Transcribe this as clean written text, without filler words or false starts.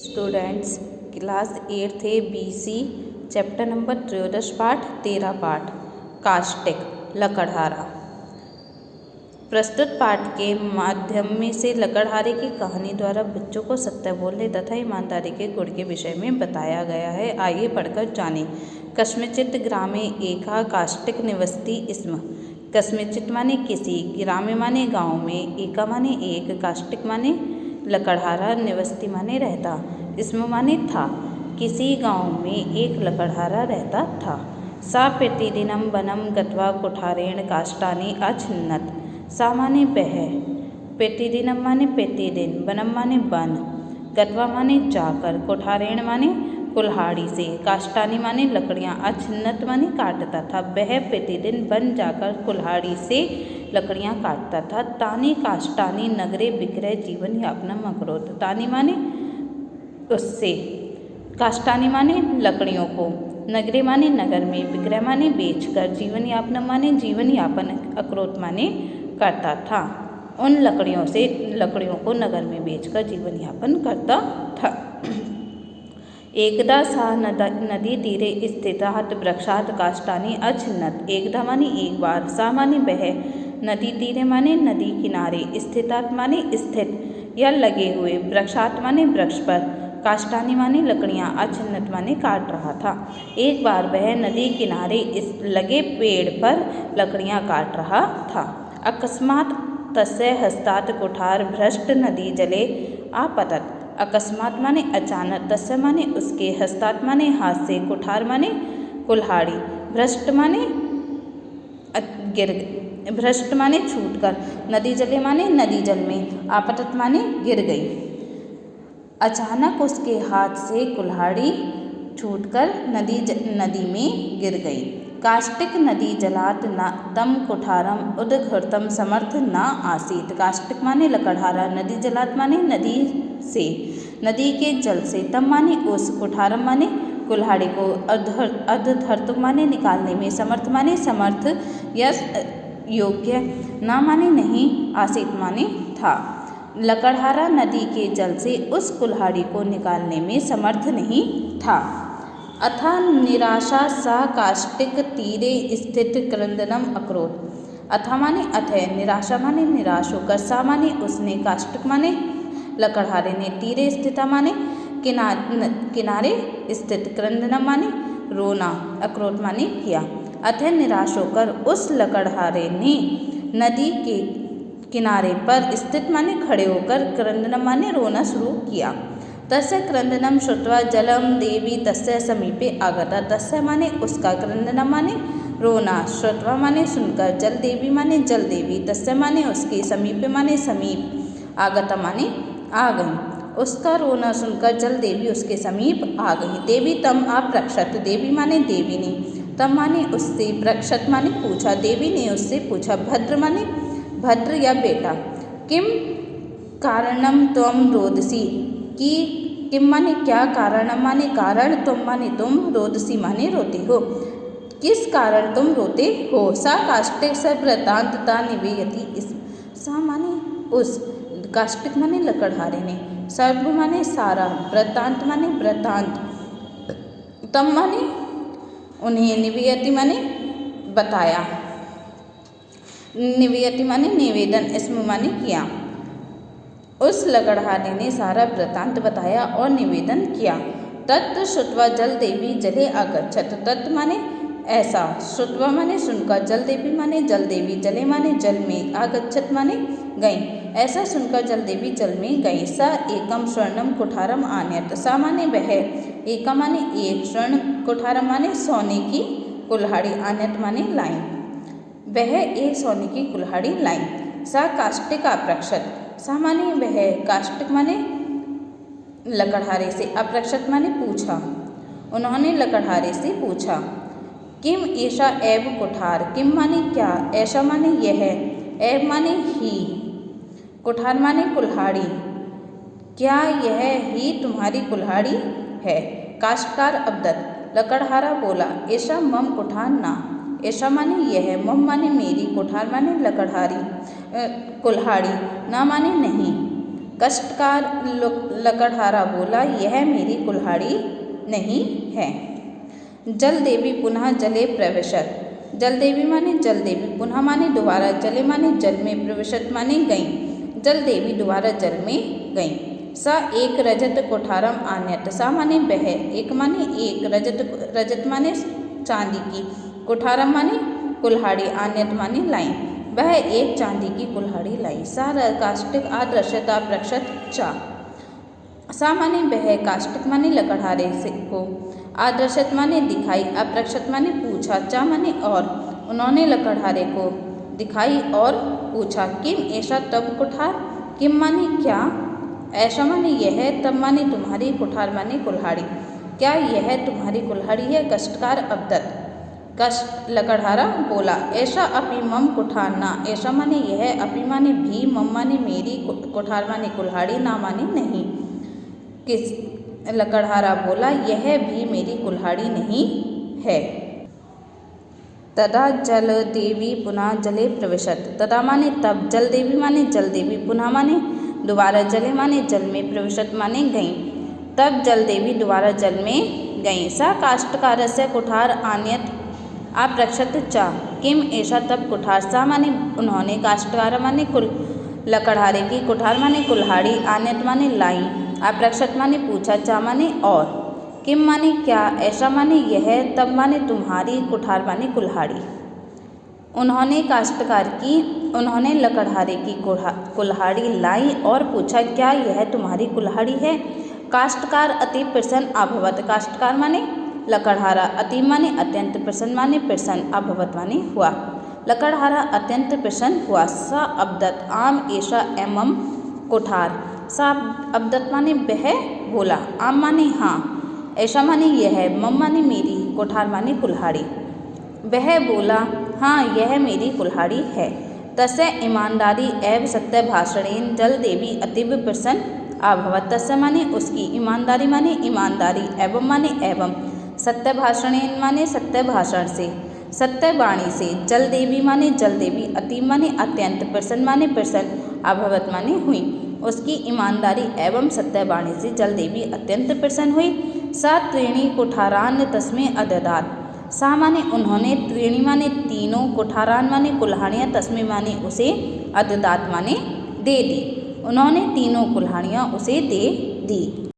Students class 8th है BC chapter number 13 पाठ 13 पाठ कास्टिक लकड़हारा। प्रस्तुत पाठ के माध्यम में से लकड़हारे की कहानी द्वारा बच्चों को सत्य बोलने तथा ईमानदारी के गुण के विषय में बताया गया है। आइए पढ़कर जानें। कस्मिंश्चित् ग्रामे एका कास्टिक निवसति स्म। कस्मिंश्चित् माने किसी, ग्रामे माने गाँव में, एका माने एक, कास्टिक माने लकड़हारा, निवसति माने रहता, स्म माने था। किसी गांव में एक लकड़हारा रहता था। सा प्रतिदिनं वनं गत्वा कुठारेण काष्ठानि अछिन्नत्। सा माने वह, प्रतिदिनं माने प्रतिदिन, वनं माने वन, गत्वा माने जाकर, कुठारेण माने कुल्हाड़ी से, काष्ठानि माने लकड़ियाँ, अछिन्नत माने काटता था। वह प्रतिदिन वन जाकर कुल्हाड़ी से लकड़ियाँ काटता था। तानि काष्ठानि नगरे विक्रय जीवन यापनम अकरोत्। तानि माने उससे, काष्ठानि माने लकड़ियों को, नगरे माने नगर में, विक्रय माने बेचकर, जीवन यापनम माने जीवन यापन, अकरोत् माने करता था। उन लकड़ियों को नगर में बेचकर जीवन यापन करता था। एकदा सा नदी तीरे स्थितात् वृक्षात् काष्ठानि अछिन्नत्। एकदा माने एक बार, सा माने वह, नदी तीरे माने नदी किनारे, स्थितात् माने स्थित या लगे हुए, वृक्षात् माने वृक्ष पर, काष्ठानि माने लकड़ियाँ, अछिन्नत माने काट रहा था। एक बार वह नदी किनारे लगे पेड़ पर लकड़ियाँ काट रहा था। अकस्मात् तस्य हस्तात् कुठार भ्रष्ट नदी जले आपतत्। अकस्मात माने अचानक, तस्य माने उसके, हस्तात् माने हाथ से, कुठार माने कुल्हाड़ी, भ्रष्ट माने भ्रष्ट माने छूटकर, नदी जले माने नदी जल में, आपतत माने गिर गई। अचानक उसके हाथ से कुल्हाड़ी छूटकर नदी में गिर गई। काष्टिक नदी जलात् न तम कुठारम उद्घृतम समर्थ न आसीत्। काष्टिक माने लकड़हारा, नदी जलात् माने नदी से, नदी के जल से, तम माने उस, कुठारम माने कुल्हाड़ी को, अधधर्तुम माने निकालने में, समर्थ माने समर्थ या योग्य, न माने नहीं, आसीत माने था। लकड़हारा नदी के जल से उस कुल्हाड़ी को निकालने में समर्थ नहीं था। अथा निराशा सा काष्टिक तीरे स्थित क्रंदनम अकरोत्। अथा माने अथय, निराशा माने निराश होकर, सा माने उसने, काष्टिक माने लकड़हारे ने, तीरे स्थिता माने किनारे स्थित, क्रंदनम माने रोना, अकरोत् माने किया। अथय निराश होकर उस लकड़हारे ने नदी के किनारे पर स्थित माने खड़े होकर, क्रंदनम माने रोना शुरू किया। तस्य क्रंदनम श्रुत्वा जलम देवी तस्य समीपे आगता। तस्य माने उसका, क्रंदनम माने रोना, श्रुत्वा माने सुनकर, जल देवी माने जल देवी, तस्य माने उसके, समीपे माने समीप, आगता माने आ गई। उसका रोना सुनकर जल देवी उसके समीप आ गई। देवी तम अपृक्षत। देवी माने देवी ने, तम माने उससे, पृक्षत माने पूछा, देवी ने उससे पूछा। भद्र माने भद्र या बेटा। किम कारणम त्वम रोदसी। कि किम माने क्या, कारणम माने कारण, तुम माने तुम, रोदसी माने रोते हो, किस कारण तुम रोते हो। सा काष्टिक स वृत्तांतता निवेयति। सा माने उस, काष्टिक माने लकड़हारे ने, सर्व माने सारा, वृत्तांत माने वृत्तांत, तम माने उन्हें, निवेयति माने बताया, निवेयति माने निवेदन, स्म माने किया। उस लकड़हारे ने सारा वृत्तांत बताया और निवेदन किया। तत् श्रुत्वा जल देवी जले आगच्छत। तत् माने ऐसा, श्रुत्वा माने सुनकर, जल देवी माने जल देवी, जले माने जल में, आगच्छत माने गई, ऐसा सुनकर जल देवी जल में गई। सा एकम स्वर्णम कुठारम आनयत। सा माने वह, एकम माने एक, स्वर्ण, कुठारम माने सोने की कुल्हाड़ी, आनयत माने लाई, वह एक सोने की कुल्हाड़ी लाई। सा काष्टिक अपृक्षत। सा माने वह, काष्टिक माने लकड़हारे से, अपृक्षत माने पूछा, उन्होंने लकड़हारे से पूछा। किम ऐसा एव कुठार। किम माने क्या, ऐसा माने यह, एव माने ही, कुठार माने कुल्हाड़ी, क्या यह ही तुम्हारी कुल्हाड़ी है। काष्टकार अवदत। लकड़हारा बोला, ऐसा मम कुठार ना। ऐसा माने यह, मम माने मेरी, कुठार माने लकड़हारी कुल्हाड़ी, ना माने नहीं। कष्टकार लकड़हारा बोला, यह मेरी कुल्हाड़ी नहीं है। जल देवी पुनः जले प्रविशत। जल देवी माने जल देवी, पुनः माने दोबारा, जले माने जल में, प्रविशत माने गई। जल देवी दोबारा जल में गई। स एक रजत कुठारम आन्यत। सा माने वह, एक माने एक, रजत माने चांदी की, कुठारम माने कुल्हाड़ी, आन्यत माने लाई, वह एक चांदी की कुल्हाड़ी लाई। सा काष्टिक आदृश्यत अप्रक्षत चा। सा माने वह, काष्टिक माने लकड़हारे से को, आदर्शत माने दिखाई, अप्रक्षत माने पूछा, चा माने और, उन्होंने लकड़हारे को दिखाई और पूछा। किम ऐसा तब कुठार, किम माने क्या, ऐसा माने यह, तब माने तुम्हारी, कुठार माने कुल्हाड़ी, क्या यह तुम्हारी कुल्हाड़ी है। कष्टकार अवदत्त। कष्ट लकड़हारा बोला, ऐसा अपि मम कुठार ना। ऐसा माने यह, अपि माने भी, मम माने मेरी, कुठार माने कुल्हाड़ी, ना माने नहीं। किस लकड़हारा बोला, यह भी मेरी कुल्हाड़ी नहीं है। तदा जल देवी पुनः जले प्रविशत। तदा माने तब, जल देवी माने जल देवी, पुनः माने दोबारा, जले माने जल में, प्रविशत माने गई। तब जल देवी दोबारा जल में गई। सा काष्टकारस्य कुठार आन्यत अप्रक्षत चा। किम ऐसा तब कुठार। सा माने उन्होंने, काष्टकार माने लकड़हारे की, कुठार माने कुल्हाड़ी, आन्यत माने लाई, अप्रक्षत माने पूछा, चा माने और, किम माने क्या, ऐसा माने यह, तब माने तुम्हारी, कुठार माने कुल्हाड़ी। उन्होंने काष्टकार की, उन्होंने लकड़हारे की कुल्हाड़ी लाई और पूछा, क्या यह तुम्हारी कुल्हाड़ी है। काष्टकार अति प्रसन्न अभवत। काष्टकार माने लकड़हारा, अति माने अत्यंत, प्रसन्न माने प्रसन्न, अभवत माने हुआ। लकड़हारा अत्यंत प्रसन्न हुआ। सा अवदत्त आम ऐसा एवं कुठार। सा अवदत्त माने वह बोला, आम माने हाँ, ऐसा माने यह, मम माने मेरी, कुठार माने कुल्हाड़ी। वह बोला, हाँ यह मेरी कुल्हाड़ी है। तस्य ईमानदारी एवं सत्य भाषणेन जल देवी अतीव प्रसन्न अभवत। तस्य माने उसकी, ईमानदारी माने ईमानदारी, एवं माने एवं, सत्य भाषणेन माने सत्य भाषण से, सत्य वाणी से, जल देवी माने जल देवी, अतीव माने अत्यंत, प्रसन्न माने प्रसन्न, अभवत माने हुई। उसकी ईमानदारी एवं सत्यवाणी से जल देवी अत्यंत प्रसन्न हुई। सा त्रीणी कुठारान तस्मै अददात। सा माने उन्होंने, त्रीणी माने तीनों, कुठारान माने कुल्हाड़ियाँ, तस्मै माने उसे, अददात माने दे दी। उन्होंने तीनों कुल्हाड़ियाँ उसे दे दी।